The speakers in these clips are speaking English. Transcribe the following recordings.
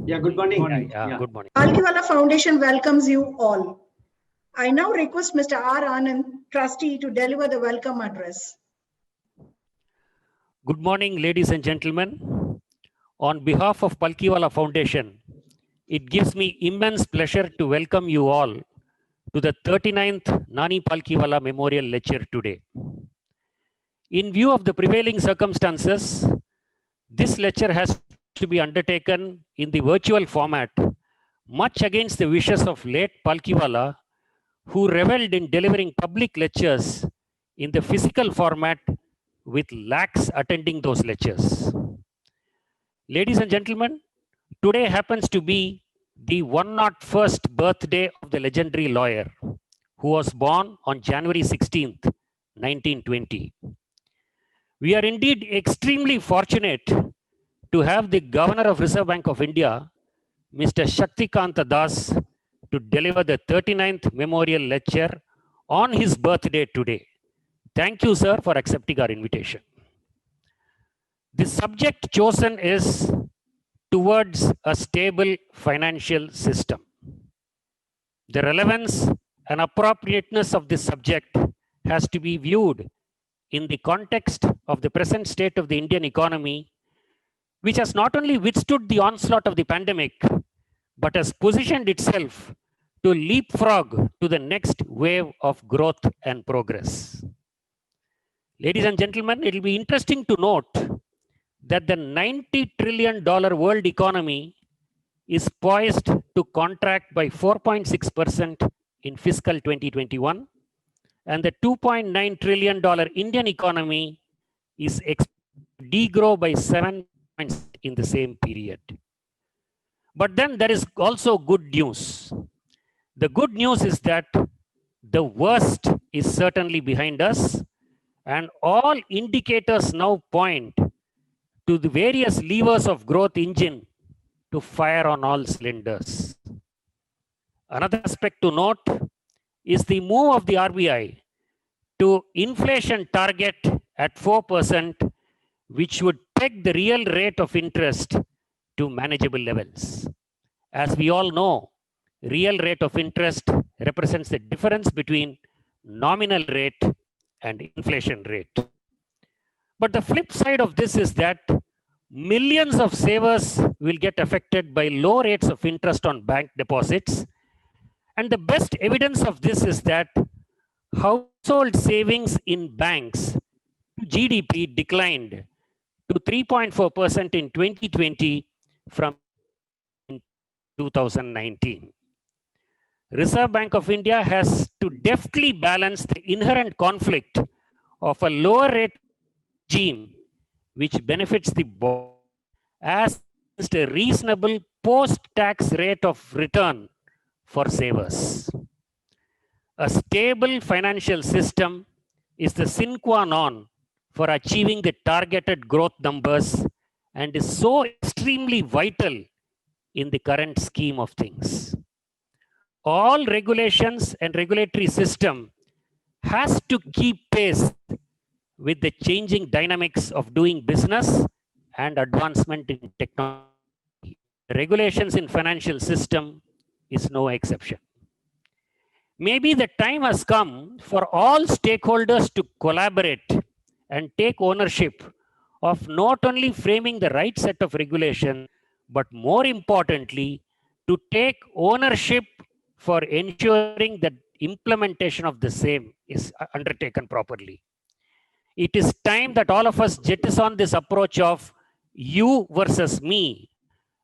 Yeah, good morning. Good morning. Palkhiwala Foundation welcomes you all. I now request Mr. R. Anand, trustee, to deliver the welcome address. Good morning, ladies and gentlemen. On behalf of Palkhiwala Foundation, it gives me immense pleasure to welcome you all to the 39th Nani Palkhiwala Memorial Lecture today. In view of the prevailing circumstances, this lecture has to be undertaken in the virtual format, much against the wishes of late Palkhiwala, who reveled in delivering public lectures in the physical format with lakhs attending those lectures. Ladies and gentlemen, today happens to be the 101st birthday of the legendary lawyer who was born on January 16th, 1920. We are indeed extremely fortunate to have the Governor of Reserve Bank of India, Mr. Shaktikanta Das, to deliver the 39th memorial lecture on his birthday today. Thank you, sir, for accepting our invitation. The subject chosen is towards a stable financial system. The relevance and appropriateness of this subject has to be viewed in the context of the present state of the Indian economy, which has not only withstood the onslaught of the pandemic, but has positioned itself to leapfrog to the next wave of growth and progress. Ladies and gentlemen, it will be interesting to note that the $90 trillion world economy is poised to contract by 4.6% in fiscal 2021, and the $2.9 trillion Indian economy is expected to degrow by 7% in the same period. But then there is also good news. The good news is that the worst is certainly behind us, and all indicators now point to the various levers of growth engine to fire on all cylinders. Another aspect to note is the move of the RBI to inflation target at 4%, which would peg the real rate of interest to manageable levels. As we all know, real rate of interest represents the difference between nominal rate and inflation rate. But the flip side of this is that millions of savers will get affected by low rates of interest on bank deposits. And the best evidence of this is that household savings in banks to GDP declined to 3.4% in 2020 from 2019. Reserve Bank of India has to deftly balance the inherent conflict of a lower rate regime which benefits the borrower as against a reasonable post-tax rate of return for savers. A stable financial system is the sine qua non for achieving the targeted growth numbers and is so extremely vital in the current scheme of things. All regulations and regulatory system has to keep pace with the changing dynamics of doing business and advancement in technology. Regulations in financial system is no exception. Maybe the time has come for all stakeholders to collaborate and take ownership of not only framing the right set of regulation, but more importantly, to take ownership for ensuring that implementation of the same is undertaken properly. It is time that all of us jettison this approach of you versus me,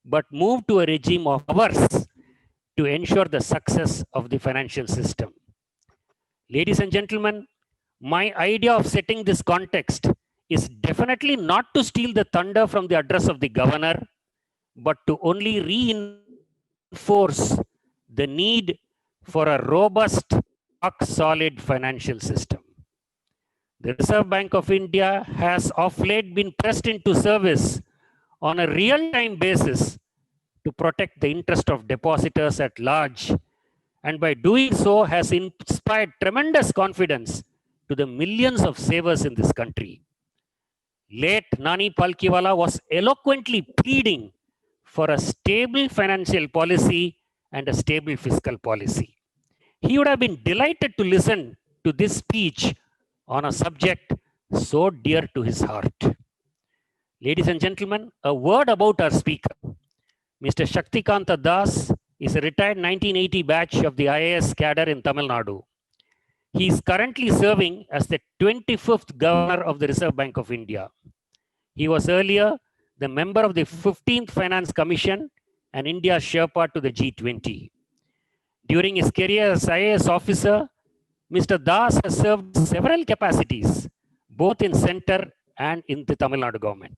but move to a regime of ours to ensure the success of the financial system. Ladies and gentlemen, my idea of setting this context is definitely not to steal the thunder from the address of the governor, but to only reinforce the need for a robust, rock-solid financial system. The Reserve Bank of India has of late been pressed into service on a real-time basis to protect the interest of depositors at large, and by doing so has inspired tremendous confidence to the millions of savers in this country. Late Nani Palkhiwala was eloquently pleading for a stable financial policy and a stable fiscal policy. He would have been delighted to listen to this speech on a subject so dear to his heart. Ladies and gentlemen, a word about our speaker. Mr. Shaktikanta Das is a retired 1980 batch of the IAS cadre in Tamil Nadu. He is currently serving as the 25th Governor of the Reserve Bank of India. He was earlier the member of the 15th Finance Commission and India's Sherpa to the G20. During his career as IAS officer, Mr. Das has served several capacities, both in center and in the Tamil Nadu government.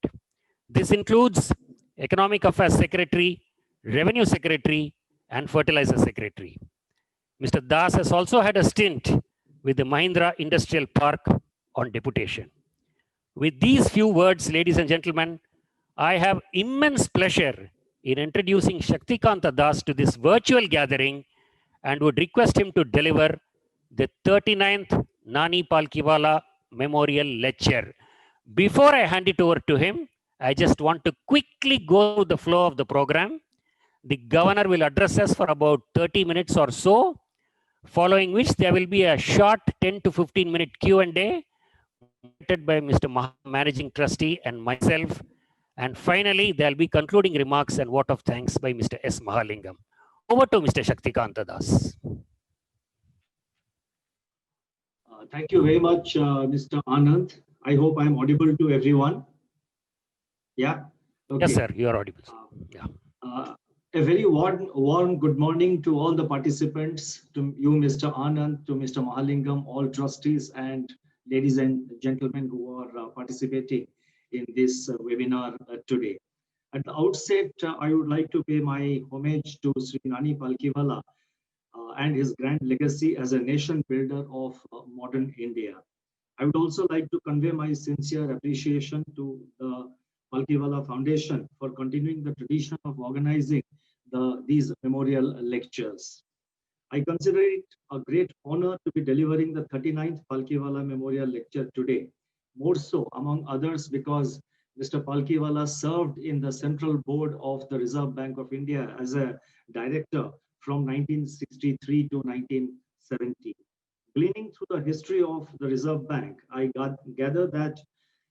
This includes Economic Affairs Secretary, Revenue Secretary, and Fertilizer Secretary. Mr. Das has also had a stint with the Mahindra Industrial Park on deputation. With these few words, ladies and gentlemen, I have immense pleasure in introducing Shaktikanta Das to this virtual gathering and would request him to deliver the 39th Nani Palkhiwala Memorial Lecture. Before I hand it over to him, I just want to quickly go through the flow of the program. The governor will address us for about 30 minutes or so, following which there will be a short 10 to 15 minute Q&A moderated by Mr. Managing Trustee and myself. And finally, there will be concluding remarks and vote of thanks by Mr. S. Mahalingam. Over to Mr. Shaktikanta Das. Thank you very much, Mr. Anand. I hope I'm audible to everyone. Yeah. Okay. Yes, sir, you are audible. Yeah. A very warm good morning to all the participants, to you, Mr. Anand, to Mr. Mahalingam, all trustees, and ladies and gentlemen who are participating in this webinar today. At the outset, I would like to pay my homage to Sri Nani Palkhiwala and his grand legacy as a nation builder of modern India. I would also like to convey my sincere appreciation to the Palkhiwala Foundation for continuing the tradition of organizing these memorial lectures. I consider it a great honor to be delivering the 39th Palkhiwala Memorial Lecture today, more so among others because Mr. Palkhiwala served in the Central Board of the Reserve Bank of India as a director from 1963 to 1970. Gleaning through the history of the Reserve Bank, I gather that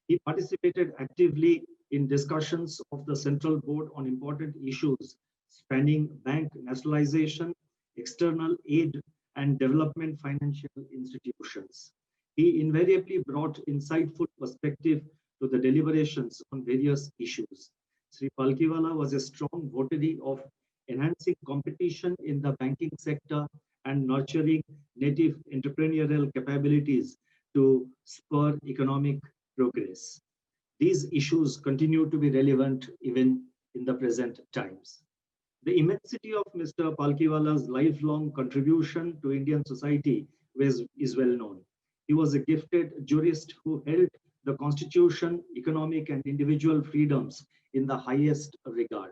he participated actively in discussions of the Central Board on important issues spanning bank nationalization, external aid, and development financial institutions. He invariably brought insightful perspective to the deliberations on various issues. Sri Palkhiwala was a strong votary of enhancing competition in the banking sector and nurturing native entrepreneurial capabilities to spur economic progress. These issues continue to be relevant even in the present times. The immensity of Mr. Palkhiwala's lifelong contribution to Indian society is well known. He was a gifted jurist who held the constitution, economic and individual freedoms in the highest regard.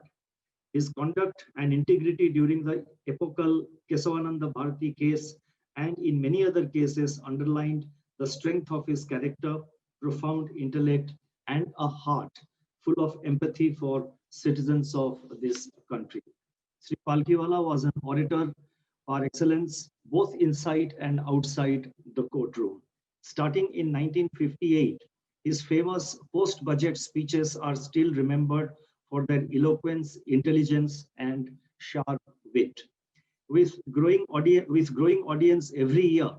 His conduct and integrity during the epochal Kesavananda Bharati case and in many other cases underlined the strength of his character, profound intellect, and a heart full of empathy for citizens of this country. Sri Palkhiwala was an orator par excellence, both inside and outside the courtroom. Starting in 1958, his famous post-budget speeches are still remembered for their eloquence, intelligence, and sharp wit. With growing audience every year,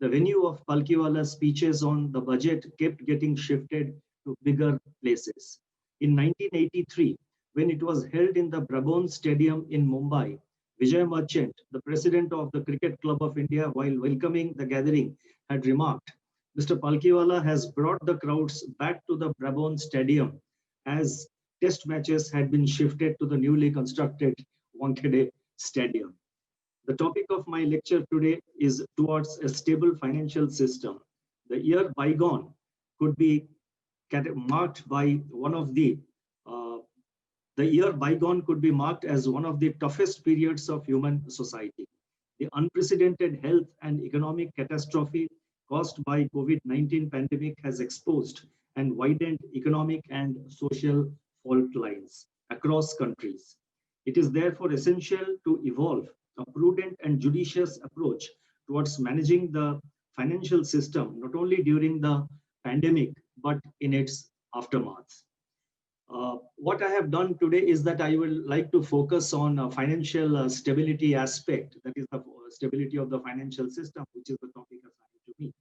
the venue of Palkhiwala's speeches on the budget kept getting shifted to bigger places. In 1983, when it was held in the Brabon Stadium in Mumbai, Vijay Merchant, the president of the Cricket Club of India, while welcoming the gathering, had remarked, Mr. Palkhiwala has brought the crowds back to the Brabon Stadium as test matches had been shifted to the newly constructed Wankhede Stadium. The topic of my lecture today is towards a stable financial system. The year bygone could be marked by one of the marked as one of the toughest periods of human society. The unprecedented health and economic catastrophe caused by COVID-19 pandemic has exposed and widened economic and social fault lines across countries. It is therefore essential to evolve a prudent and judicious approach towards managing the financial system, not only during the pandemic, but in its aftermath. What I have done today is that I will like to focus on financial stability aspect, that is the stability of the financial system, which is the topic assigned to me.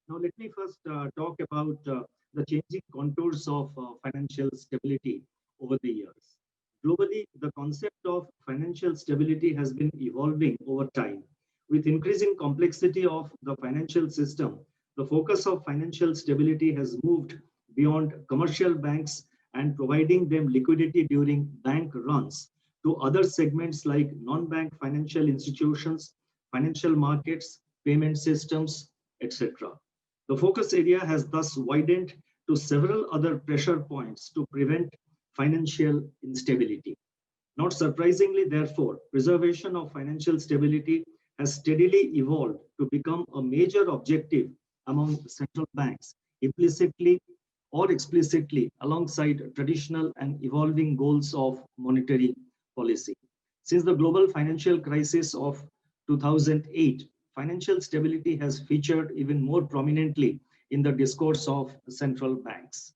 Now, let me first talk about the changing contours of financial stability over the years. Globally, the concept of financial stability has been evolving over time. With increasing complexity of the financial system, the focus of financial stability has moved beyond commercial banks and providing them liquidity during bank runs to other segments like non-bank financial institutions, financial markets, payment systems, etc. The focus area has thus widened to several other pressure points to prevent financial instability. Not surprisingly, therefore, preservation of financial stability has steadily evolved to become a major objective among central banks, implicitly or explicitly, alongside traditional and evolving goals of monetary policy. Since the global financial crisis of 2008, financial stability has featured even more prominently in the discourse of central banks.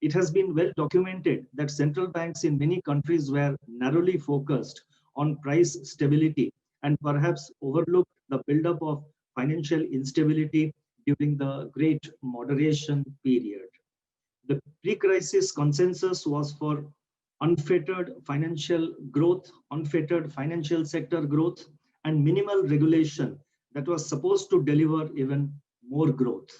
It has been well documented that central banks in many countries were narrowly focused on price stability and perhaps overlooked the buildup of financial instability during the Great Moderation period. The pre-crisis consensus was for unfettered financial growth, unfettered financial sector growth, and minimal regulation that was supposed to deliver even more growth.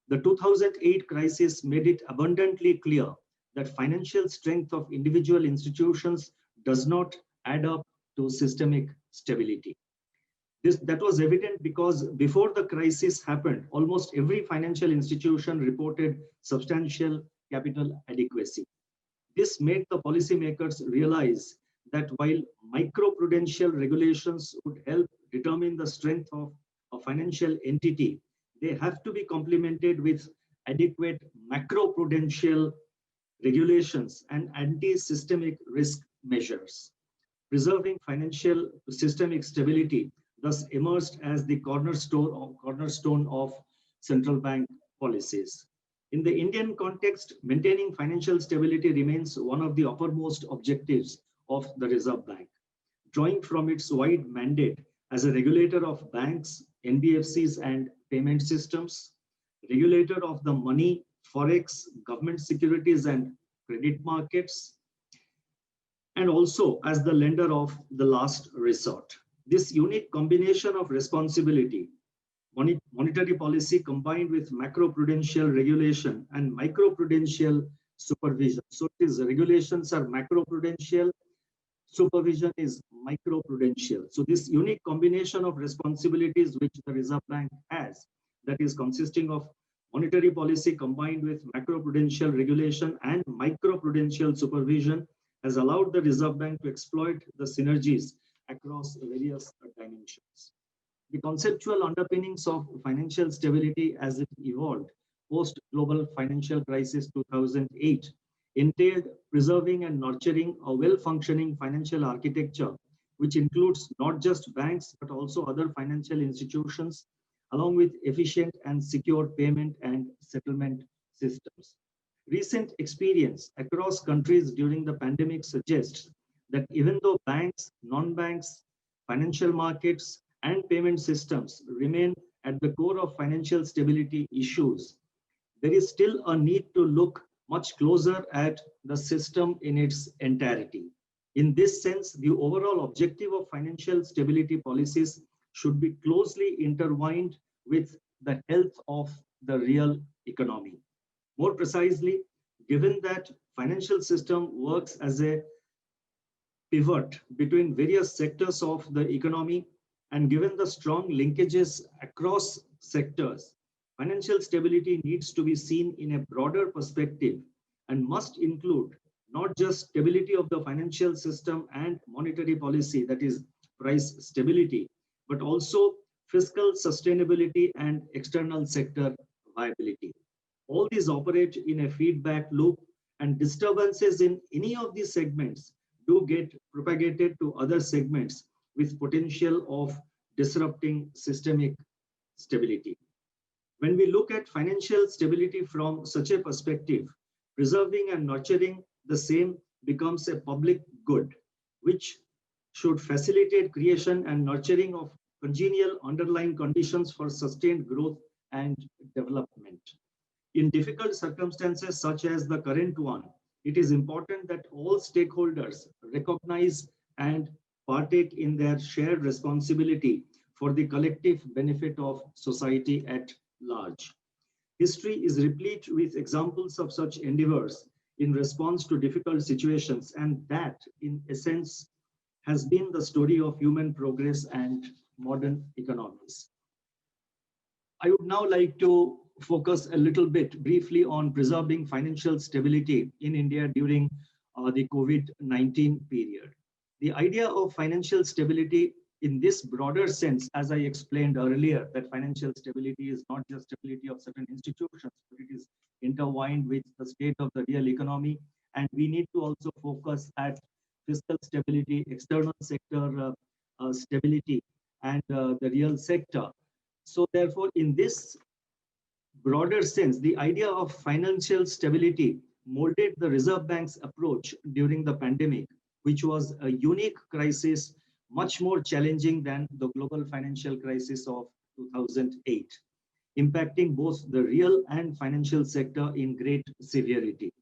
The 2008 crisis made it abundantly clear that financial strength of individual institutions does not add up to systemic stability. That was evident because before the crisis happened, almost every financial institution reported substantial capital adequacy. This made the policymakers realize that while microprudential regulations would help determine the strength of a financial entity, they have to be complemented with adequate macroprudential regulations and anti-systemic risk measures. Preserving financial systemic stability thus emerged as the cornerstone of central bank policies. In the Indian context, maintaining financial stability remains one of the uppermost objectives of the Reserve Bank. Drawing from its wide mandate as a regulator of banks, NBFCs, and payment systems, regulator of the money, forex, government securities, and credit markets, and also as the lender of the last resort. This unique combination of responsibility, monetary policy combined with macroprudential regulation and microprudential supervision. So these regulations are macroprudential, supervision is microprudential. So this unique combination of responsibilities which the Reserve Bank has, that is consisting of monetary policy combined with macroprudential regulation and microprudential supervision, has allowed the Reserve Bank to exploit the synergies across various dimensions. The conceptual underpinnings of financial stability as it evolved post-global financial crisis 2008 entailed preserving and nurturing a well-functioning financial architecture, which includes not just banks, but also other financial institutions, along with efficient and secure payment and settlement systems. Recent experience across countries during the pandemic suggests that even though banks, non-banks, financial markets, and payment systems remain at the core of financial stability issues, there is still a need to look much closer at the system in its entirety. In this sense, the overall objective of financial stability policies should be closely intertwined with the health of the real economy. More precisely, given that financial system works as a pivot between various sectors of the economy, and given the strong linkages across sectors, financial stability needs to be seen in a broader perspective and must include not just stability of the financial system and monetary policy, that is price stability, but also fiscal sustainability and external sector viability. All these operate in a feedback loop, and disturbances in any of these segments do get propagated to other segments with potential of disrupting systemic stability. When we look at financial stability from such a perspective, preserving and nurturing the same becomes a public good, which should facilitate creation and nurturing of congenial underlying conditions for sustained growth and development. In difficult circumstances such as the current one, it is important that all stakeholders recognize and partake in their shared responsibility for the collective benefit of society at large. History is replete with examples of such endeavors in response to difficult situations, and that, in essence, has been the story of human progress and modern economies. I would now like to focus a little bit briefly on preserving financial stability in India during the COVID-19 period. The idea of financial stability in this broader sense, as I explained earlier, that financial stability is not just stability of certain institutions, but it is intertwined with the state of the real economy. And we need to also focus at fiscal stability, external sector stability, and the real sector. So therefore, in this broader sense, the idea of financial stability molded the Reserve Bank's approach during the pandemic, which was a unique crisis, much more challenging than the global financial crisis of 2008, impacting both the real and financial sector in great severity.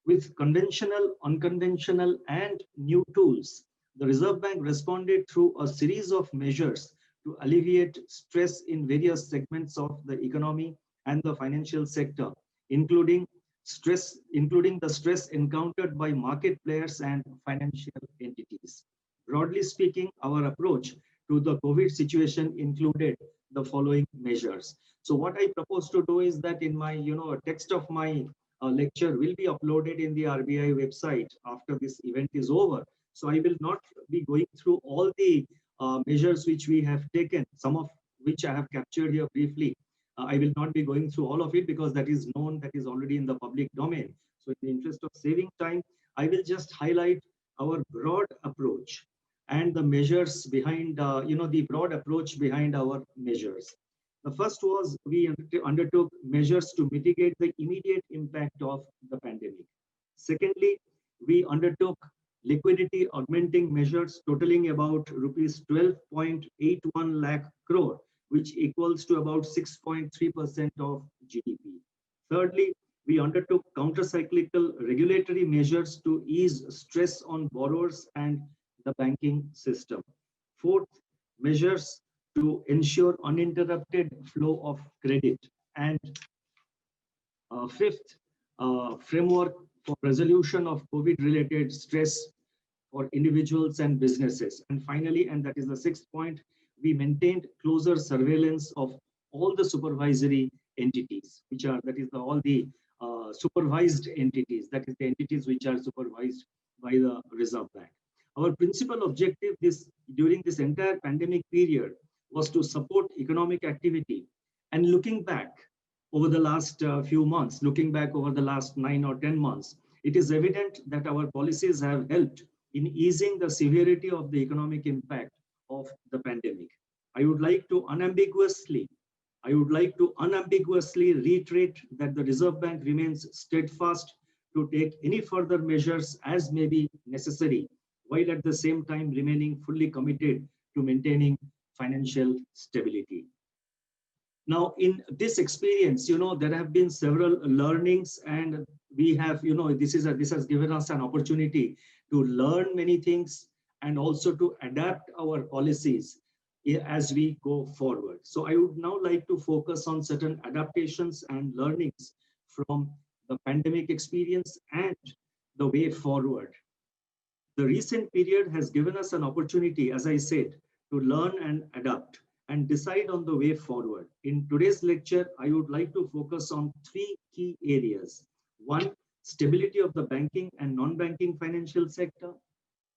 With conventional, unconventional, and new tools, the Reserve Bank responded through a series of measures to alleviate stress in various segments of the economy and the financial sector, including the stress encountered by market players and financial entities. Broadly speaking, our approach to the COVID situation included the following measures. So what I propose to do is that in my, a text of my lecture will be uploaded in the RBI website after this event is over. So I will not be going through all the measures which we have taken, some of which I have captured here briefly. I will not be going through all of it because that is known, that is already in the public domain. So in the interest of saving time, I will just highlight our broad approach and the measures behind, the broad approach behind our measures. The first was we undertook measures to mitigate the immediate impact of the pandemic. Secondly, we undertook liquidity augmenting measures totaling about rupees 12.81 lakh crore, which equals to about 6.3% of GDP. Thirdly, we undertook counter-cyclical regulatory measures to ease stress on borrowers and the banking system. Fourth, measures to ensure uninterrupted flow of credit. And fifth, framework for resolution of COVID-related stress for individuals and businesses. And finally, and that is the sixth point, we maintained closer surveillance of all the supervisory entities, which are, that is all the supervised entities, that is the entities which are supervised by the Reserve Bank. Our principal objective during this entire pandemic period was to support economic activity. And looking back over the last few months, looking back over the last 9 or 10 months, it is evident that our policies have helped in easing the severity of the economic impact of the pandemic. I would like to unambiguously reiterate that the Reserve Bank remains steadfast to take any further measures as may be necessary, while at the same time remaining fully committed to maintaining financial stability. Now, in this experience, there have been several learnings, and we have, this has given us an opportunity to learn many things and also to adapt our policies as we go forward. So I would now like to focus on certain adaptations and learnings from the pandemic experience and the way forward. The recent period has given us an opportunity, as I said, to learn and adapt and decide on the way forward. In today's lecture, I would like to focus on 3 key areas. 1, stability of the banking and non-banking financial sector.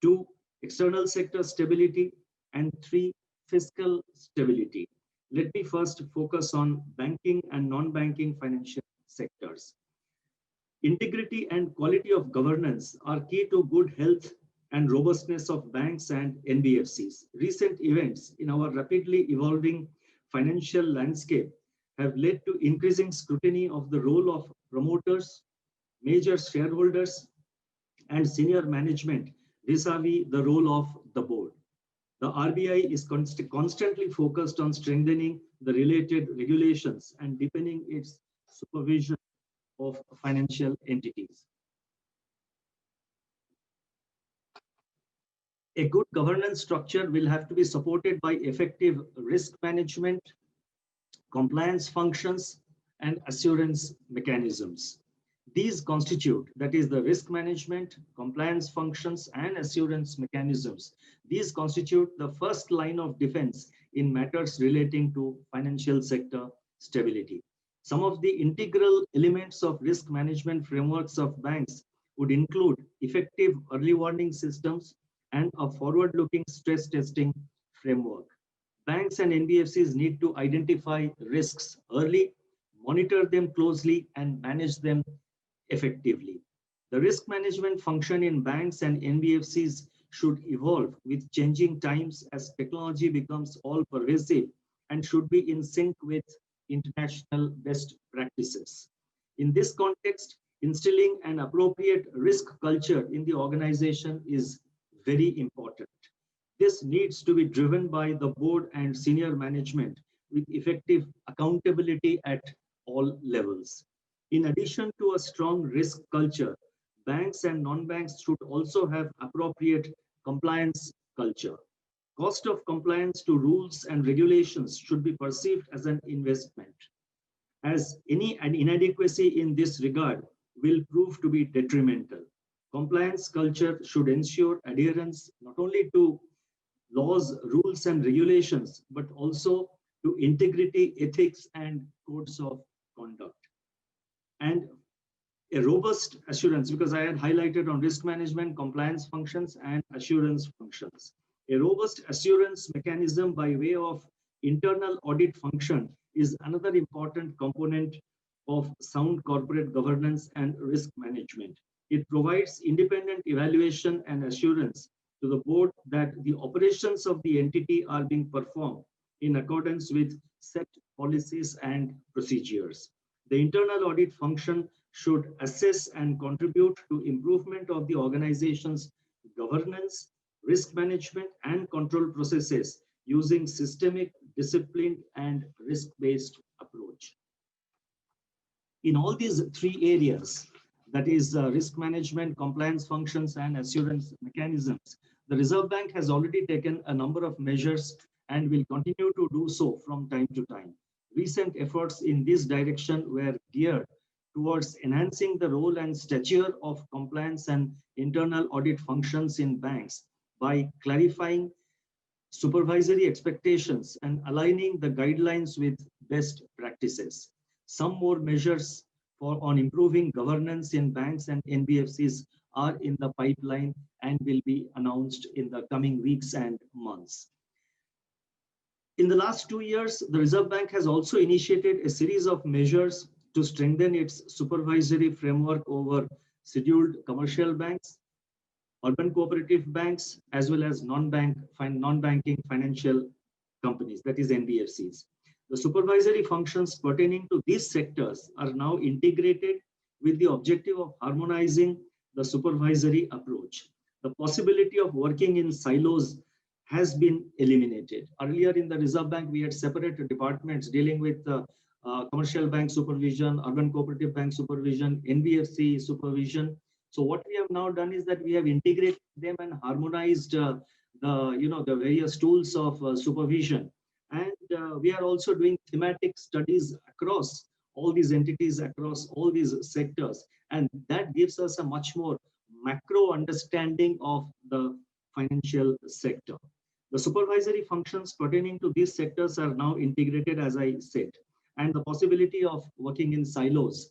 2, external sector stability. And 3, fiscal stability. Let me first focus on banking and non-banking financial sectors. Integrity and quality of governance are key to good health and robustness of banks and NBFCs. Recent events in our rapidly evolving financial landscape have led to increasing scrutiny of the role of promoters, major shareholders, and senior management vis-a-vis the role of the board. The RBI is constantly focused on strengthening the related regulations and deepening its supervision of financial entities. A good governance structure will have to be supported by effective risk management, compliance functions, and assurance mechanisms. These constitute, that is the risk management, compliance functions, and assurance mechanisms. These constitute the first line of defense in matters relating to financial sector stability. Some of the integral elements of risk management frameworks of banks would include effective early warning systems and a forward-looking stress testing framework. Banks and NBFCs need to identify risks early, monitor them closely, and manage them effectively. The risk management function in banks and NBFCs should evolve with changing times as technology becomes all pervasive and should be in sync with international best practices. In this context, instilling an appropriate risk culture in the organization is very important. This needs to be driven by the board and senior management with effective accountability at all levels. In addition to a strong risk culture, banks and non-banks should also have appropriate compliance culture. Cost of compliance to rules and regulations should be perceived as an investment, as any inadequacy in this regard will prove to be detrimental. Compliance culture should ensure adherence not only to laws, rules, and regulations, but also to integrity, ethics, and codes of conduct. And a robust assurance, because I had highlighted on risk management, compliance functions, and assurance functions. A robust assurance mechanism by way of internal audit function is another important component of sound corporate governance and risk management. It provides independent evaluation and assurance to the board that the operations of the entity are being performed in accordance with set policies and procedures. The internal audit function should assess and contribute to improvement of the organization's governance, risk management, and control processes using systemic, disciplined, and risk-based approach. In all these three areas, that is risk management, compliance functions, and assurance mechanisms, the Reserve Bank has already taken a number of measures and will continue to do so from time to time. Recent efforts in this direction were geared towards enhancing the role and stature of compliance and internal audit functions in banks by clarifying supervisory expectations and aligning the guidelines with best practices. Some more measures on improving governance in banks and NBFCs are in the pipeline and will be announced in the coming weeks and months. In the last 2 years, the Reserve Bank has also initiated a series of measures to strengthen its supervisory framework over scheduled commercial banks, urban cooperative banks, as well as non-banking financial companies, that is NBFCs. The supervisory functions pertaining to these sectors are now integrated with the objective of harmonizing the supervisory approach. The possibility of working in silos has been eliminated. Earlier in the Reserve Bank, we had separate departments dealing with commercial bank supervision, urban cooperative bank supervision, NBFC supervision. So what we have now done is that we have integrated them and harmonized the various tools of supervision. And we are also doing thematic studies across all these entities, across all these sectors. And that gives us a much more macro understanding of the financial sector. The supervisory functions pertaining to these sectors are now integrated, as I said, and the possibility of working in silos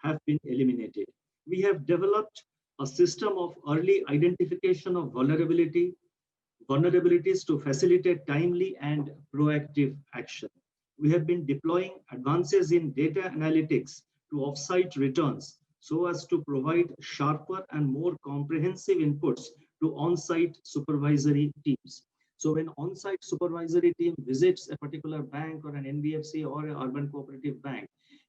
have been eliminated. We have developed a system of early identification of vulnerabilities to facilitate timely and proactive action. We have been deploying advances in data analytics to offsite returns so as to provide sharper and more comprehensive inputs to on-site supervisory teams. So when on-site supervisory team visits a particular bank or an NBFC or an urban cooperative bank,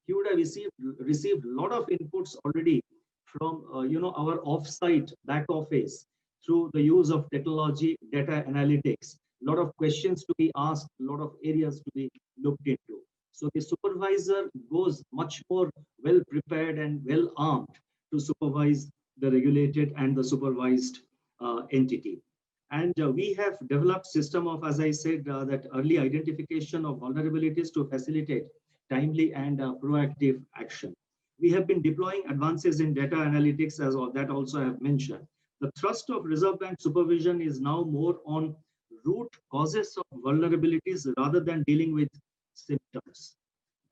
he would have received a lot of inputs already from our off-site back office through the use of technology, data analytics, a lot of questions to be asked, a lot of areas to be looked into. So the supervisor goes much more well prepared and well armed to supervise the regulated and the supervised entity. And we have developed system of, as I said, that early identification of vulnerabilities to facilitate timely and proactive action. We have been deploying advances in data analytics as that also I have mentioned. The thrust of Reserve Bank supervision is now more on root causes of vulnerabilities rather than dealing with symptoms.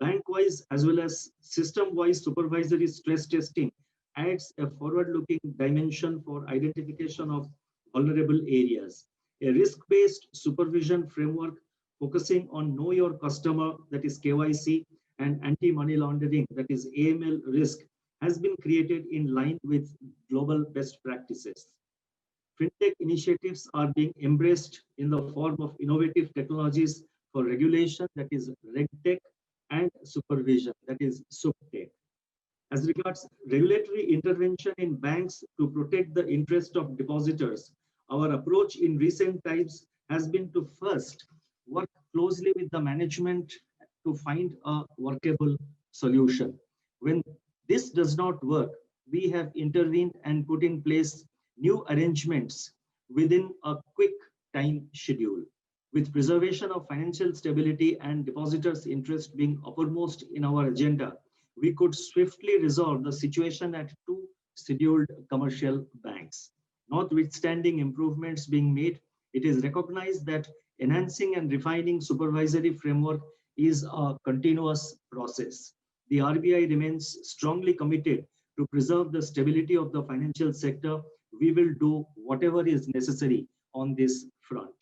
Bank-wise as well as system-wise supervisory stress testing adds a forward-looking dimension for identification of vulnerable areas. A risk-based supervision framework focusing on know your customer, that is KYC, and anti-money laundering, that is AML risk, has been created in line with global best practices. Fintech initiatives are being embraced in the form of innovative technologies for regulation, that is RegTech, and supervision, that is SupTech. As regards regulatory intervention in banks to protect the interest of depositors, our approach in recent times has been to first work closely with the management to find a workable solution. When this does not work, we have intervened and put in place new arrangements within a quick time schedule. With preservation of financial stability and depositors' interest being uppermost in our agenda, we could swiftly resolve the situation at two scheduled commercial banks. Notwithstanding improvements being made, it is recognized that enhancing and refining supervisory framework is a continuous process. The RBI remains strongly committed to preserve the stability of the financial sector. We will do whatever is necessary on this front.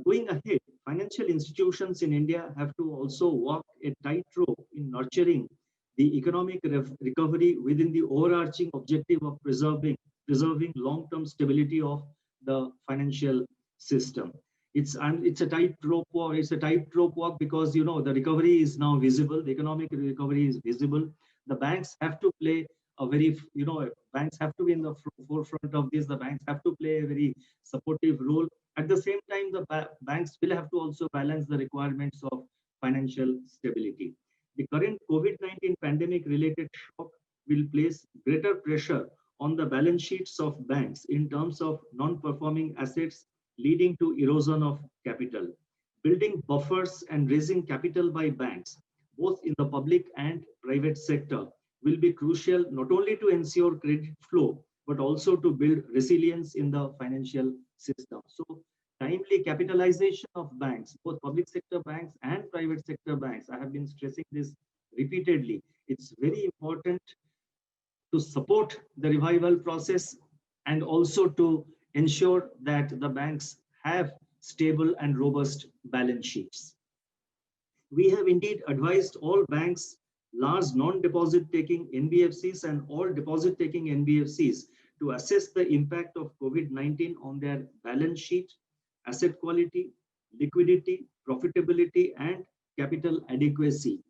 Going ahead, financial institutions in India have to also walk a tightrope in nurturing the economic recovery within the overarching objective of preserving long-term stability of the financial system. It's a tightrope walk. It's a tightrope walk because the recovery is now visible. The economic recovery is visible. The banks have to play a very banks have to be in the forefront of this. The banks have to play a very supportive role. At the same time, the banks will have to also balance the requirements of financial stability. The current COVID-19 pandemic-related shock will place greater pressure on the balance sheets of banks in terms of non-performing assets, leading to erosion of capital. Building buffers and raising capital by banks, both in the public and private sector, will be crucial not only to ensure credit flow, but also to build resilience in the financial system. So timely capitalization of banks, both public sector banks and private sector banks, I have been stressing this repeatedly. It's very important to support the revival process and also to ensure that the banks have stable and robust balance sheets. We have indeed advised all banks, large non-deposit taking NBFCs and all deposit taking NBFCs to assess the impact of COVID-19 on their balance sheet, asset quality, liquidity, profitability, and capital adequacy,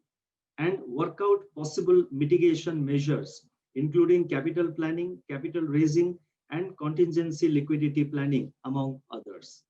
and work out possible mitigation measures, including capital planning, capital raising, and contingency liquidity planning, among others.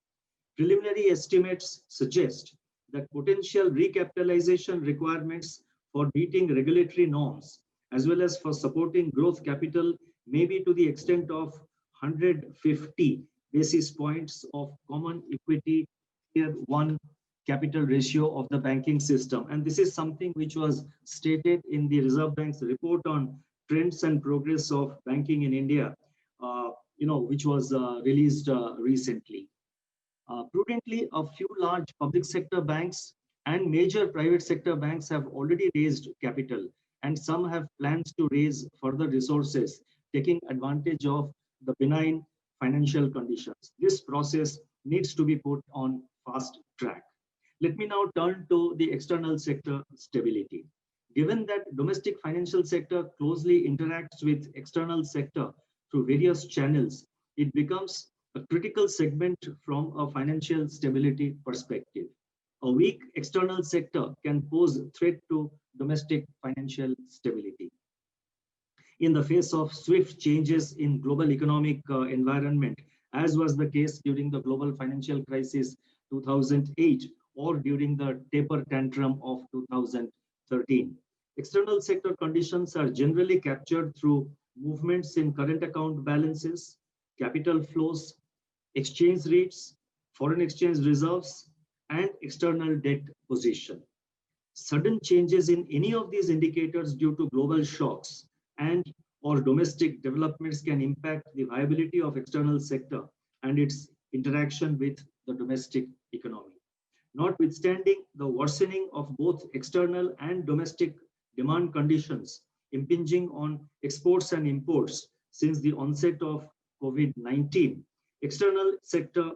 Preliminary estimates suggest that potential recapitalization requirements for meeting regulatory norms, as well as for supporting growth capital, may be to the extent of 150 basis points of common equity tier 1 capital ratio of the banking system. And this is something which was stated in the Reserve Bank's report on trends and progress of banking in India, which was released recently. Prudently, a few large public sector banks and major private sector banks have already raised capital, and some have plans to raise further resources, taking advantage of the benign financial conditions. This process needs to be put on fast track. Let me now turn to the external sector stability. Given that domestic financial sector closely interacts with external sector through various channels, it becomes a critical segment from a financial stability perspective. A weak external sector can pose a threat to domestic financial stability. In the face of swift changes in global economic environment, as was the case during the global financial crisis 2008 or during the taper tantrum of 2013. External sector conditions are generally captured through movements in current account balances, capital flows, exchange rates, foreign exchange reserves, and external debt position. Sudden changes in any of these indicators due to global shocks and or domestic developments can impact the viability of external sector and its interaction with the domestic economy. Notwithstanding the worsening of both external and domestic demand conditions impinging on exports and imports since the onset of COVID-19, external sector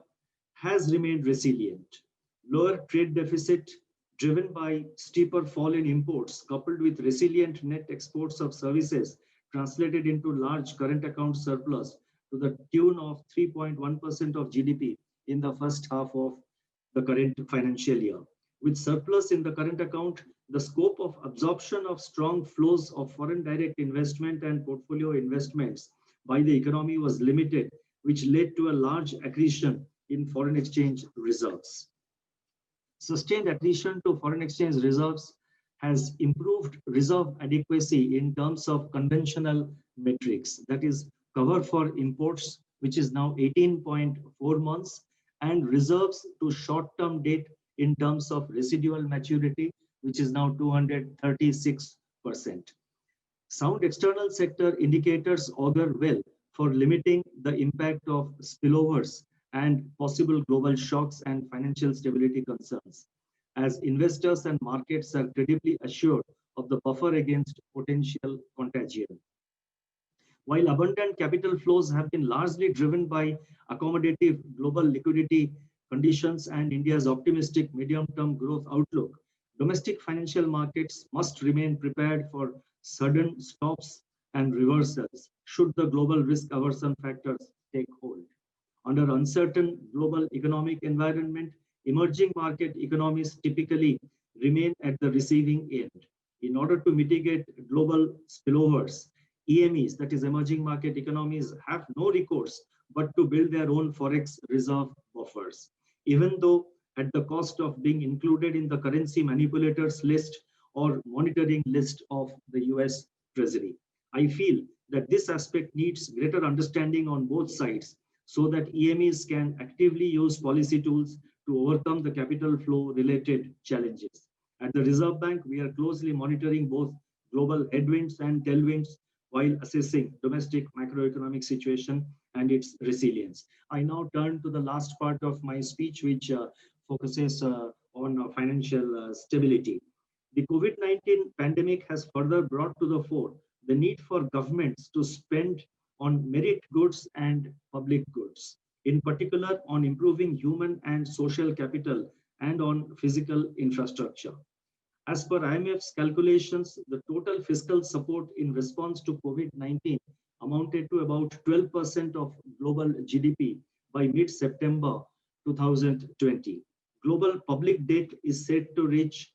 has remained resilient. Lower trade deficit driven by steeper fall in imports coupled with resilient net exports of services translated into large current account surplus to the tune of 3.1% of GDP in the first half of the current financial year. With surplus in the current account, the scope of absorption of strong flows of foreign direct investment and portfolio investments by the economy was limited, which led to a large accretion in foreign exchange reserves. Sustained accretion to foreign exchange reserves has improved reserve adequacy in terms of conventional metrics, that is cover for imports, which is now 18.4 months, and reserves to short-term debt in terms of residual maturity, which is now 236%. Sound external sector indicators augur well for limiting the impact of spillovers and possible global shocks and financial stability concerns, as investors and markets are credibly assured of the buffer against potential contagion. While abundant capital flows have been largely driven by accommodative global liquidity conditions and India's optimistic medium-term growth outlook, domestic financial markets must remain prepared for sudden stops and reversals should the global risk aversion factors take hold. Under uncertain global economic environment, emerging market economies typically remain at the receiving end. In order to mitigate global spillovers, EMEs, that is emerging market economies, have no recourse but to build their own forex reserve buffers, even though at the cost of being included in the currency manipulators list or monitoring list of the US Treasury. I feel that this aspect needs greater understanding on both sides so that EMEs can actively use policy tools to overcome the capital flow related challenges. At the Reserve Bank, we are closely monitoring both global headwinds and tailwinds while assessing domestic macroeconomic situation and its resilience. I now turn to the last part of my speech, which focuses on financial stability. The COVID-19 pandemic has further brought to the fore the need for governments to spend on merit goods and public goods, in particular on improving human and social capital and on physical infrastructure. As per IMF's calculations, the total fiscal support in response to COVID-19 amounted to about 12% of global GDP by mid-September 2020. Global public debt is said to reach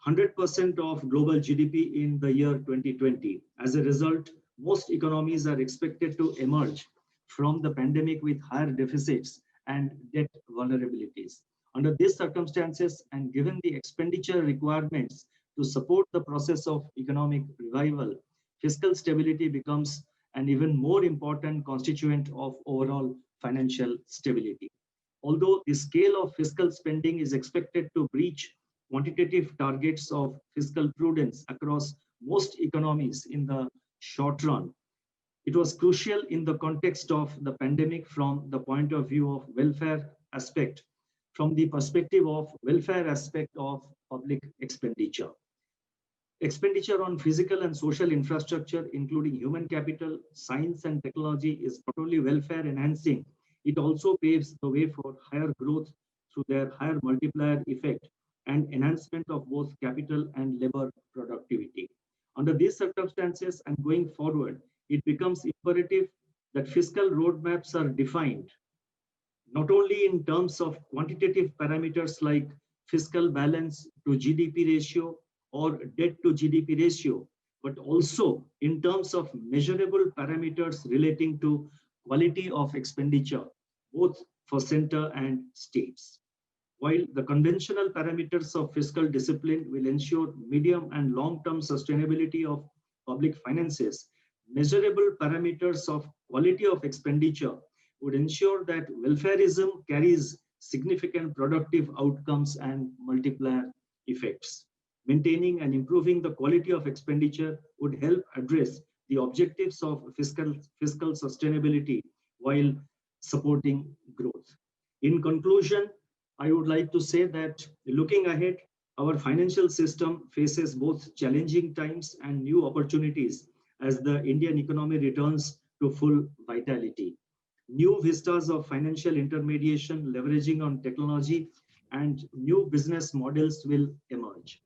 100% of global GDP in the year 2020. As a result, most economies are expected to emerge from the pandemic with higher deficits and debt vulnerabilities. Under these circumstances, and given the expenditure requirements to support the process of economic revival, fiscal stability becomes an even more important constituent of overall financial stability. Although the scale of fiscal spending is expected to breach quantitative targets of fiscal prudence across most economies in the short run, it was crucial in the context of the pandemic from the point of view of welfare aspect, from the perspective of welfare aspect of public expenditure. Expenditure on physical and social infrastructure, including human capital, science and technology, is not only welfare enhancing, it also paves the way for higher growth through their higher multiplier effect and enhancement of both capital and labor productivity. Under these circumstances and going forward, it becomes imperative that fiscal roadmaps are defined not only in terms of quantitative parameters like fiscal balance to GDP ratio or debt to GDP ratio, but also in terms of measurable parameters relating to quality of expenditure, both for center and states. While the conventional parameters of fiscal discipline will ensure medium and long-term sustainability of public finances, measurable parameters of quality of expenditure would ensure that welfareism carries significant productive outcomes and multiplier effects. Maintaining and improving the quality of expenditure would help address the objectives of fiscal sustainability while supporting growth. In conclusion, I would like to say that looking ahead, our financial system faces both challenging times and new opportunities as the Indian economy returns to full vitality. New vistas of financial intermediation leveraging on technology and new business models will emerge.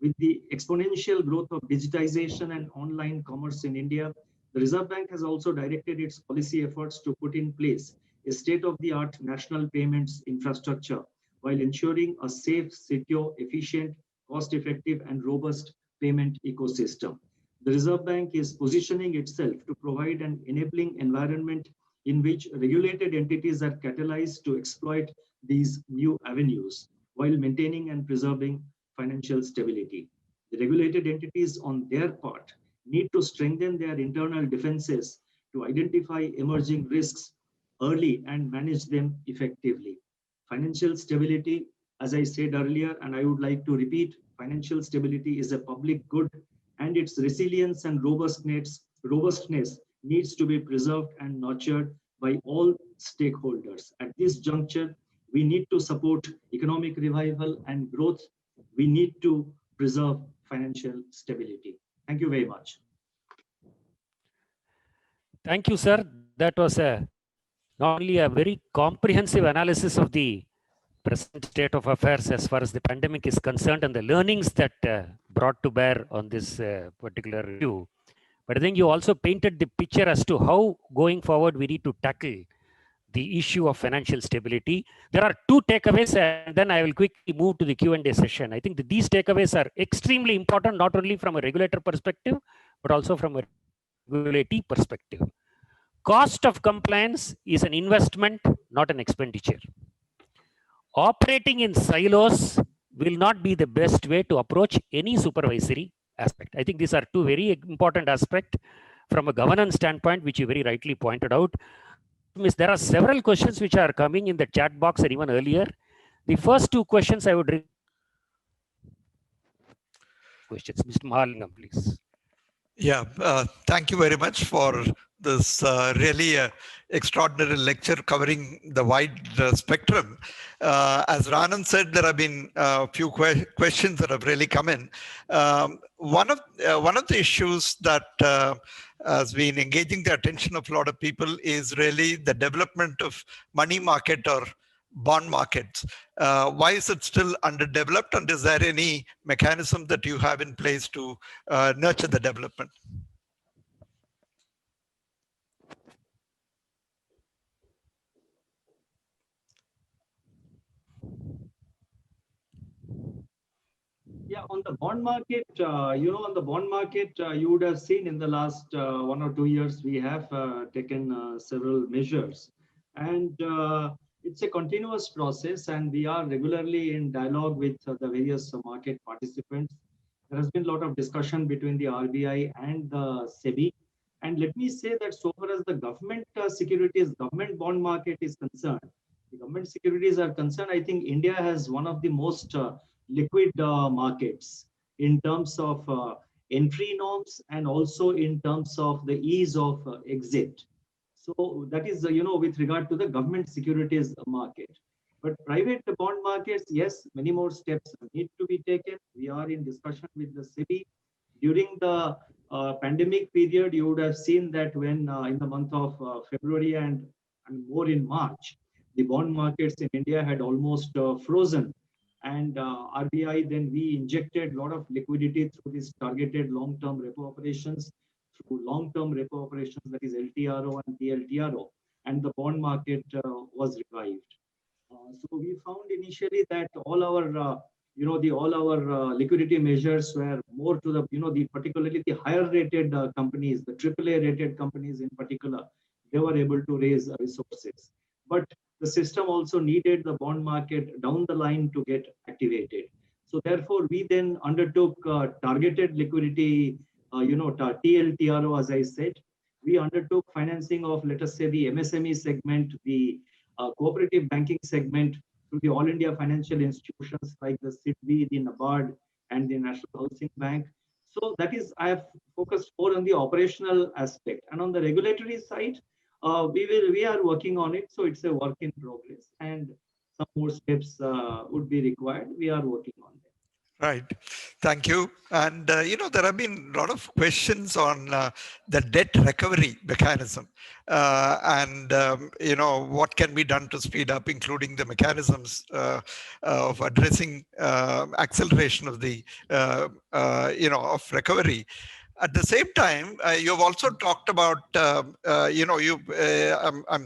With the exponential growth of digitization and online commerce in India, the Reserve Bank has also directed its policy efforts to put in place a state-of-the-art national payments infrastructure while ensuring a safe, secure, efficient, cost-effective, and robust payment ecosystem. The Reserve Bank is positioning itself to provide an enabling environment in which regulated entities are catalyzed to exploit these new avenues while maintaining and preserving financial stability. The regulated entities on their part need to strengthen their internal defenses to identify emerging risks early and manage them effectively. Financial stability, as I said earlier, and I would like to repeat, financial stability is a public good and its resilience and robustness needs to be preserved and nurtured by all stakeholders. At this juncture, we need to support economic revival and growth. We need to preserve financial stability. Thank you very much. Thank you, sir. That was not only a very comprehensive analysis of the present state of affairs as far as the pandemic is concerned and the learnings that brought to bear on this particular review, but I think you also painted the picture as to how going forward we need to tackle the issue of financial stability. There are two takeaways, and then I will quickly move to the Q&A session. I think that these takeaways are extremely important, not only from a regulator perspective, but also from a regulatory perspective. Cost of compliance is an investment, not an expenditure. Operating in silos will not be the best way to approach any supervisory aspect. I think these are two very important aspects from a governance standpoint, which you very rightly pointed out. There are several questions which are coming in the chat box and even earlier. The first two questions I would questions. Mr. Mahalingam, please. Yeah, thank you very much for this really extraordinary lecture covering the wide spectrum. As Ranan said, there have been a few questions that have really come in. One of the issues that has been engaging the attention of a lot of people is really the development of money market or bond markets. Why is it still underdeveloped, and is there any mechanism that you have in place to nurture the development? Yeah, on the bond market, on the bond market, you would have seen in the last 1 or 2 years, we have taken several measures. And it's a continuous process, and we are regularly in dialogue with the various market participants. There has been a lot of discussion between the RBI and the SEBI. And let me say that so far as the government securities, government bond market is concerned, the government securities are concerned, I think India has one of the most liquid markets in terms of entry norms and also in terms of the ease of exit. So that is, with regard to the government securities market. But private bond markets, yes, many more steps need to be taken. We are in discussion with the SEBI. During the pandemic period, you would have seen that when in the month of February and more in March, the bond markets in India had almost frozen. And RBI, then we injected a lot of liquidity through these targeted long-term repo operations. through long-term repo operations, that is LTRO and TLTRO, and the bond market was revived. So we found initially that all our liquidity measures were more to the, particularly the higher rated companies, the AAA rated companies in particular, they were able to raise resources. But the system also needed the bond market down the line to get activated. So therefore, we then undertook targeted liquidity, TLTRO, as I said. We undertook financing of, let us say, the MSME segment, the cooperative banking segment, through the All India financial institutions like the SIDBI, the NABARD, and the National Housing Bank. So that is, I have focused more on the operational aspect. And on the regulatory side, we are working on it. So it's a work in progress, and some more steps would be required. We are working on them. Right. Thank you. And, there have been a lot of questions on the debt recovery mechanism what can be done to speed up, including the mechanisms of addressing acceleration of the, of recovery. At the same time, you've also talked about, I'm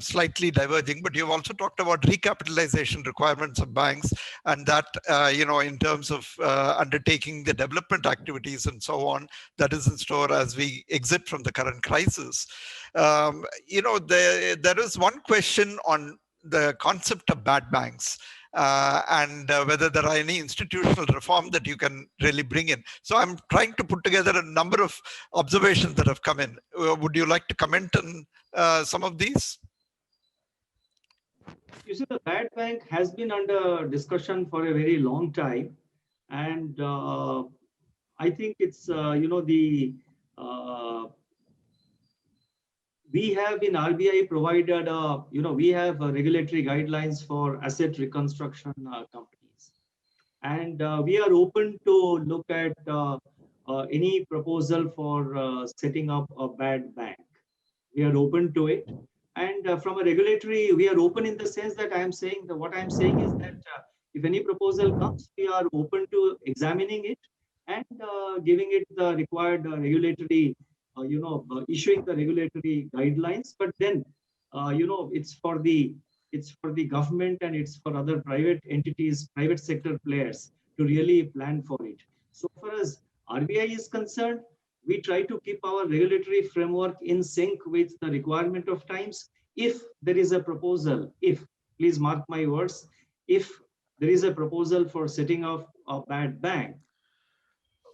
slightly diverging, but you've also talked about recapitalization requirements of banks, and that, in terms of undertaking the development activities and so on, that is in store as we exit from the current crisis. There is one question on the concept of bad banks. And whether there are any institutional reform that you can really bring in. So I'm trying to put together a number of observations that have come in. Would you like to comment on some of these? You see, the bad bank has been under discussion for a very long time. And I think it's, we have in RBI provided, we have regulatory guidelines for asset reconstruction companies. And we are open to look at any proposal for setting up a bad bank. We are open to it. And from a regulatory, we are open in the sense that what I'm saying is that if any proposal comes, we are open to examining it and giving it the required regulatory issuing the regulatory guidelines, but then, it's for the government and it's for other private entities, private sector players to really plan for it. So far as RBI is concerned, we try to keep our regulatory framework in sync with the requirement of times. If there is a proposal, please mark my words, if there is a proposal for setting up a bad bank,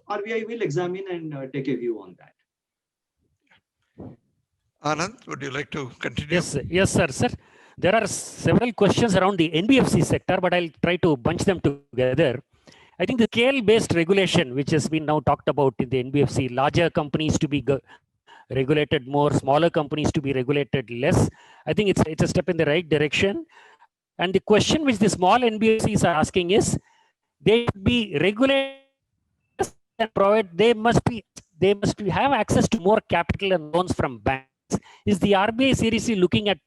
RBI will examine and take a view on that. Anand, would you like to continue? Yes, sir. There are several questions around the NBFC sector, but I'll try to bunch them together. I think the scale-based regulation, which has been now talked about in the NBFC, larger companies to be regulated more, smaller companies to be regulated less. I think it's a step in the right direction. And the question which the small NBFCs are asking is, they should be regulated and they must have access to more capital and loans from banks. Is the RBI seriously looking at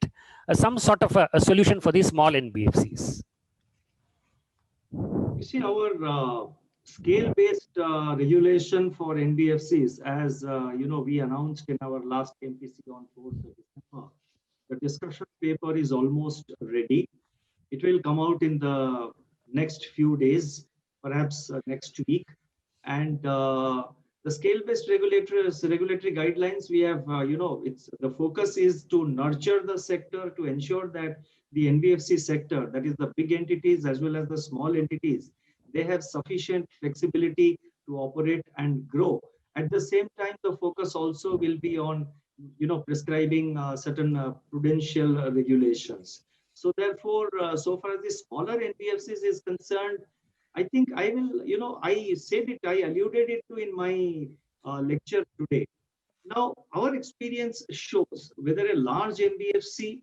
some sort of a solution for these small NBFCs? You see, our scale-based regulation for NBFCs, as we announced in our last MPC on 4th of December, the discussion paper is almost ready. It will come out in the next few days, perhaps next week. And the scale-based regulatory guidelines, we have, the focus is to nurture the sector, to ensure that the NBFC sector, that is the big entities as well as the small entities, they have sufficient flexibility to operate and grow. At the same time, the focus also will be on, prescribing certain prudential regulations. So therefore, so far as the smaller NBFCs is concerned, I think I will, I said it, I alluded it to in my lecture today. Now, our experience shows whether a large NBFC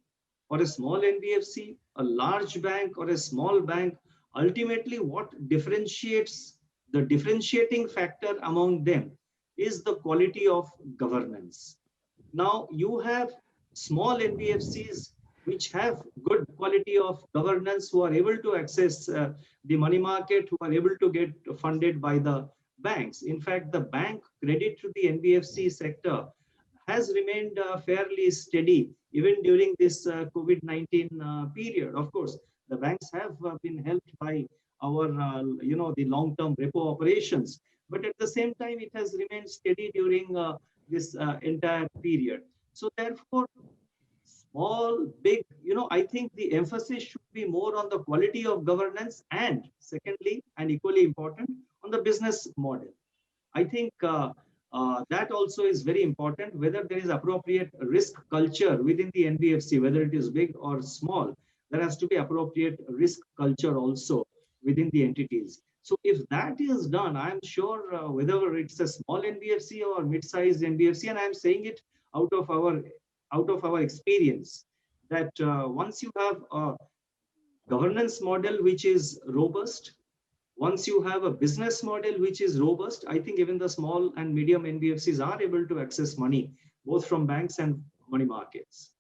or a small NBFC, a large bank or a small bank, ultimately what differentiates, the differentiating factor among them is the quality of governance. Now, you have small NBFCs which have good quality of governance, who are able to access the money market, who are able to get funded by the banks. In fact, the bank credit to the NBFC sector has remained fairly steady even during this COVID-19 period. Of course, the banks have been helped by our, the long-term repo operations, but at the same time, it has remained steady during this entire period. So therefore, small, big, I think the emphasis should be more on the quality of governance, and secondly, and equally important, on the business model. I think that also is very important, whether there is appropriate risk culture within the NBFC, whether it is big or small, there has to be appropriate risk culture also within the entities. So if that is done, I'm sure whether it's a small NBFC or mid-sized NBFC, and I'm saying it out of our experience, that once you have a governance model which is robust, once you have a business model which is robust, I think even the small and medium NBFCs are able to access money, both from banks and money markets.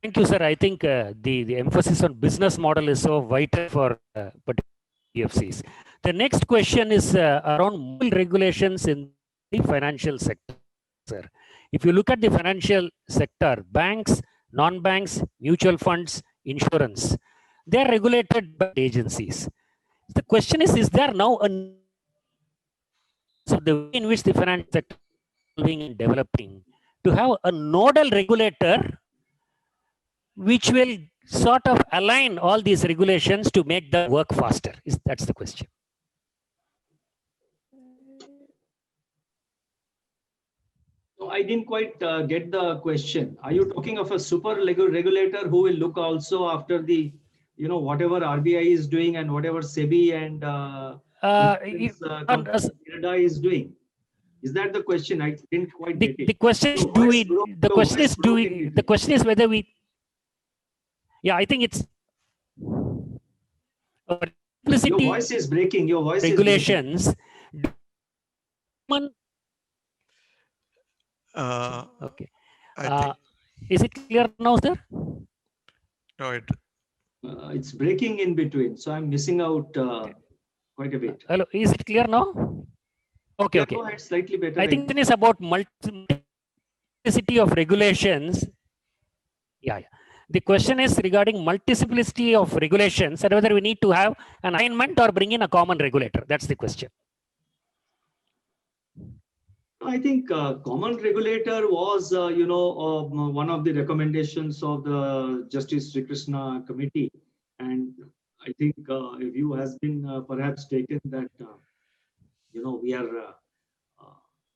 Thank you, sir. I think the emphasis on business model is so vital for NBFCs. The next question is around regulations in the financial sector, sir. If you look at the financial sector, banks, non-banks, mutual funds, insurance, they are regulated by agencies. The question is there now so the way in which the financial sector is evolving and developing to have a nodal regulator which will sort of align all these regulations to make the work faster? That's the question. No, I didn't quite get the question. Are you talking of a super regulator who will look also after the, whatever RBI is doing and whatever SEBI and IRDA is doing? Is that the question? I didn't quite get it. The question is, the question is whether we, yeah, I think it's your voice is breaking. Your voice regulations. Is breaking. Okay. Is it clear now, sir? No, it's breaking in between, so I'm missing out quite a bit. Hello, is it clear now? Okay, okay. Go ahead, slightly better. I think it is about multiplicity of regulations. Yeah. The question is regarding multiplicity of regulations and whether we need to have an alignment or bring in a common regulator. That's the question. I think common regulator was, one of the recommendations of the Justice Sri Krishna committee. And I think a view has been perhaps taken that, we are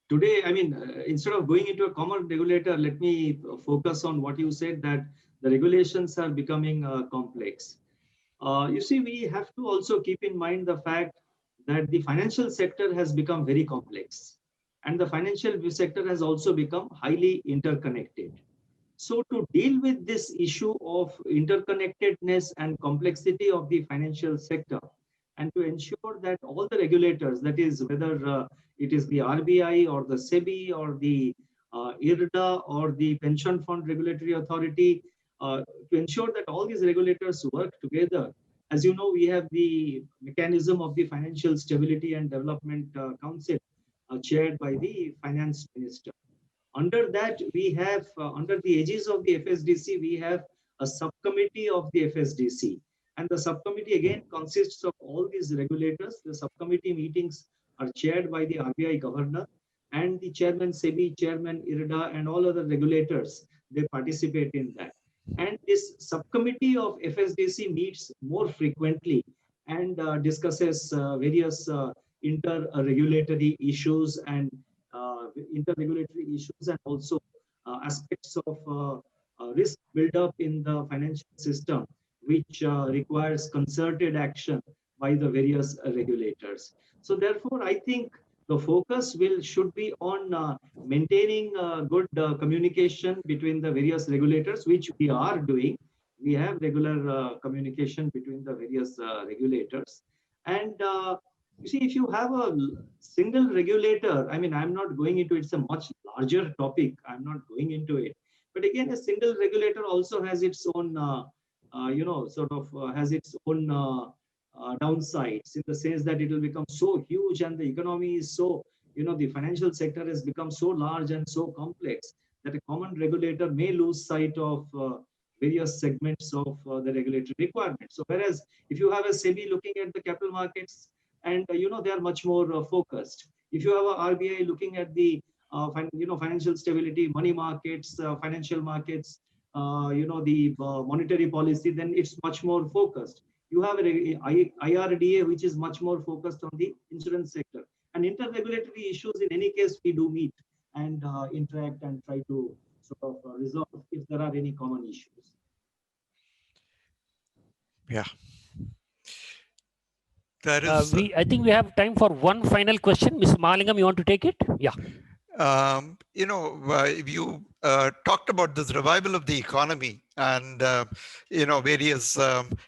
today, I mean, instead of going into a common regulator, let me focus on what you said, that the regulations are becoming complex. You see, we have to also keep in mind the fact that the financial sector has become very complex. And the financial sector has also become highly interconnected. So to deal with this issue of interconnectedness and complexity of the financial sector, and to ensure that all the regulators, that is whether it is the RBI or the SEBI or the IRDA or the Pension Fund Regulatory Authority, to ensure that all these regulators work together. As you know, we have the mechanism of the Financial Stability and Development Council, chaired by the finance minister. Under that, we have, under the aegis of the FSDC, we have a subcommittee of the FSDC. And the subcommittee again consists of all these regulators. The subcommittee meetings are chaired by the RBI governor and the chairman, SEBI, chairman, IRDA, and all other regulators. They participate in that. And this subcommittee of FSDC meets more frequently and discusses various inter-regulatory issues and also aspects of risk build-up in the financial system, which requires concerted action by the various regulators. So therefore, I think the focus should be on maintaining good communication between the various regulators, which we are doing. We have regular communication between the various regulators. And you see, if you have a single regulator, I mean, I'm not going into it. It's a much larger topic. I'm not going into it. But again, a single regulator also has its own, has its own downsides, in the sense that it will become so huge and the economy is so, the financial sector has become so large and so complex that a common regulator may lose sight of various segments of the regulatory requirements. So whereas if you have a SEBI looking at the capital markets, and they are much more focused. If you have a RBI looking at the financial stability, money markets, financial markets, the monetary policy, then it's much more focused. You have a IRDA, which is much more focused on the insurance sector. And interregulatory issues, in any case, we do meet and interact and try to sort of resolve if there are any common issues. Yeah. There is, I think we have time for one final question. Mr. Mahalingam, you want to take it? Yeah. You talked about this revival of the economy and, various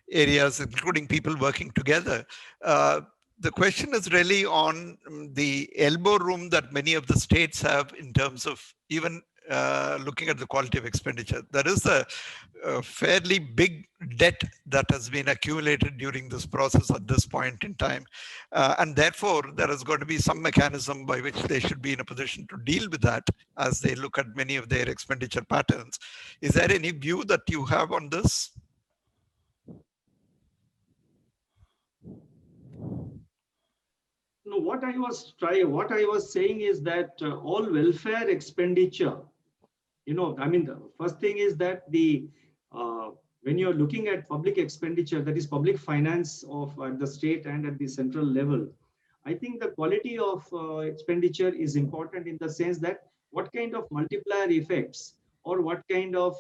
areas, including people working together. The question is really on the elbow room that many of the states have in terms of even looking at the quality of expenditure. There is a fairly big debt that has been accumulated during this process at this point in time. And therefore, there has got to be some mechanism by which they should be in a position to deal with that as they look at many of their expenditure patterns. Is there any view that you have on this? No, what I was saying is that all welfare expenditure, the first thing is that when you're looking at public expenditure, that is public finance at the state and at the central level, I think the quality of expenditure is important in the sense that what kind of multiplier effects or what kind of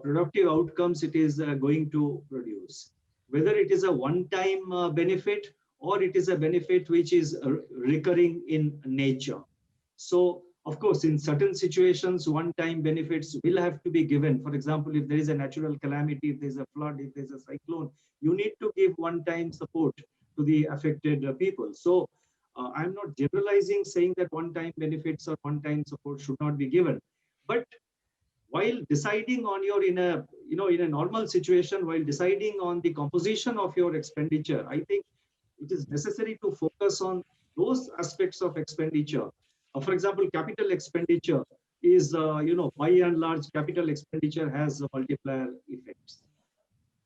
productive outcomes it is going to produce. Whether it is a one-time benefit or it is a benefit which is recurring in nature. So, of course, in certain situations, one-time benefits will have to be given. For example, if there is a natural calamity, if there's a flood, if there's a cyclone, you need to give one-time support to the affected people. So, I'm not generalizing saying that one-time benefits or one-time support should not be given. But while deciding on in a normal situation, while deciding on the composition of your expenditure, I think it is necessary to focus on those aspects of expenditure. For example, capital expenditure is, by and large, capital expenditure has multiplier effects.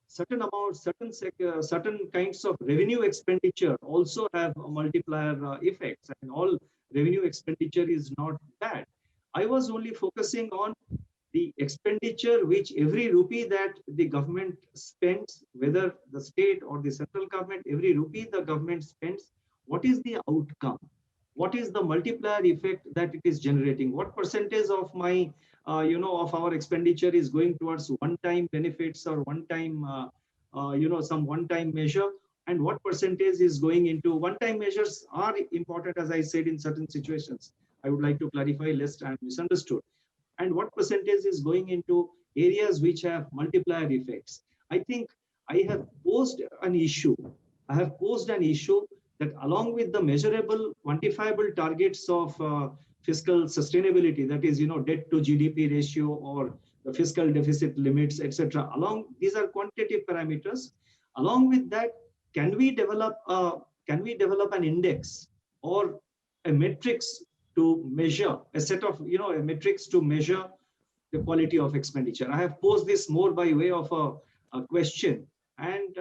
Certain amounts, certain kinds of revenue expenditure also have multiplier effects, and all revenue expenditure is not bad. I was only focusing on the expenditure which every rupee that the government spends, whether the state or the central government, every rupee the government spends, what is the outcome? What is the multiplier effect that it is generating? What percentage of my, of our expenditure is going towards one-time benefits or one-time, some one-time measure? And what percentage is going into one-time measures are important, as I said, in certain situations. I would like to clarify lest I am misunderstood. And what percentage is going into areas which have multiplier effects? I think I have posed an issue. That along with the measurable, quantifiable targets of fiscal sustainability, that is, debt to GDP ratio or the fiscal deficit limits, etc. These are quantitative parameters. Along with that, can we develop an index or a metrics to measure a set of metrics to measure the quality of expenditure? I have posed this more by way of a question, and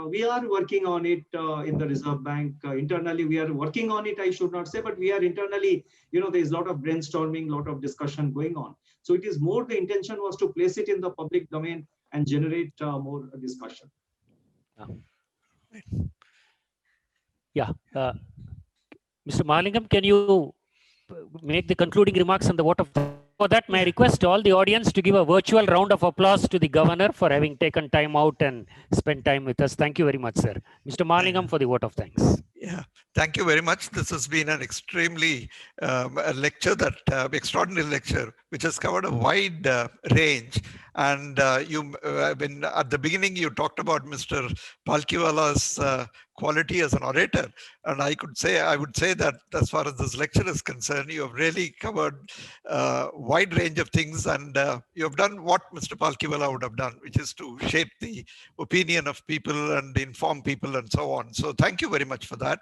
we are working on it in the Reserve Bank. Internally, we are working on it, I should not say, but we are internally, there is a lot of brainstorming, a lot of discussion going on. So it is more, the intention was to place it in the public domain and generate more discussion. Yeah. Mr. Mahalingam, can you make the concluding remarks on the vote of thanks? For that, may I request all the audience to give a virtual round of applause to the governor for having taken time out and spent time with us. Thank you very much, sir. Mr. Mahalingam, for the vote of thanks. Yeah, thank you very much. This has been an extremely a lecture extraordinary lecture, which has covered a wide range. And when at the beginning you talked about Mr. Palkiwala's quality as an orator, and I would say that as far as this lecture is concerned, you have really covered a wide range of things, and you have done what Mr. Palkiwala would have done, which is to shape the opinion of people and inform people and so on. So thank you very much for that.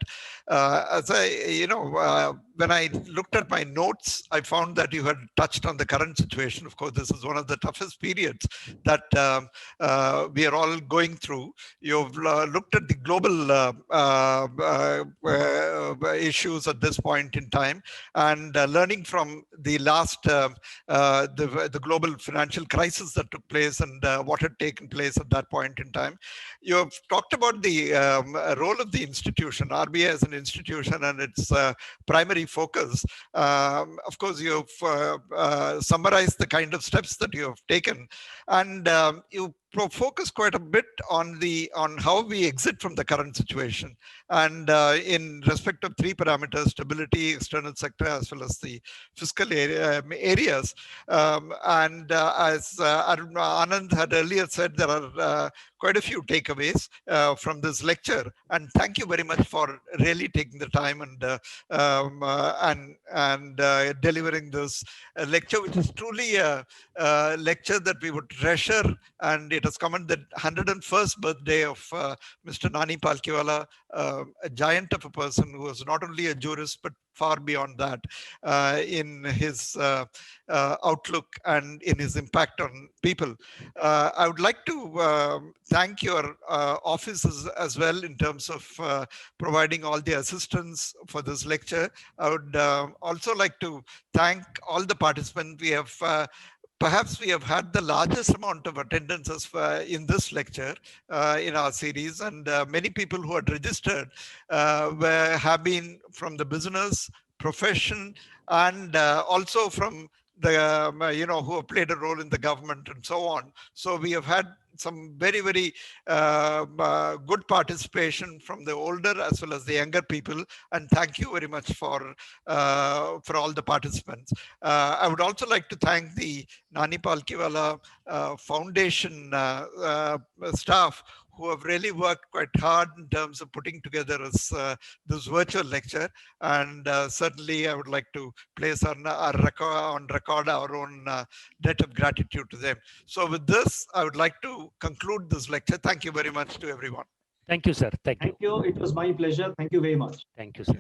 When I looked at my notes, I found that you had touched on the current situation. Of course, this is one of the toughest periods that we are all going through. You've looked at the global issues at this point in time, and learning from the last the global financial crisis that took place and what had taken place at that point in time. You have talked about the role of the institution, RBI as an institution, and its primary focus. Of course, you have summarized the kind of steps that you have taken, and you focus quite a bit on how we exit from the current situation, and in respect of three parameters: stability, external sector, as well as the fiscal areas. And as Anand had earlier said, there are quite a few takeaways from this lecture, and thank you very much for really taking the time and delivering this lecture, which is truly a lecture that we would treasure. And it has come on the 101st birthday of Mr. Nani Palkiwala, a giant of a person who was not only a jurist but far beyond that in his outlook and in his impact on people. I would like to thank your offices as well in terms of providing all the assistance for this lecture. I would also like to thank all the participants. Perhaps we have had the largest amount of attendances in this lecture in our series, and many people who had registered have been from the business, profession, and also from the who have played a role in the government and so on. So we have had some very, very good participation from the older as well as the younger people, and thank you very much for all the participants. I would also like to thank the Nani Palkiwala Foundation staff, who have really worked quite hard in terms of putting together this virtual lecture. And certainly I would like to place on record our own debt of gratitude to them. So with this, I would like to conclude this lecture. Thank you very much to everyone. Thank you, sir. Thank you. Thank you. It was my pleasure. Thank you very much. Thank you, sir.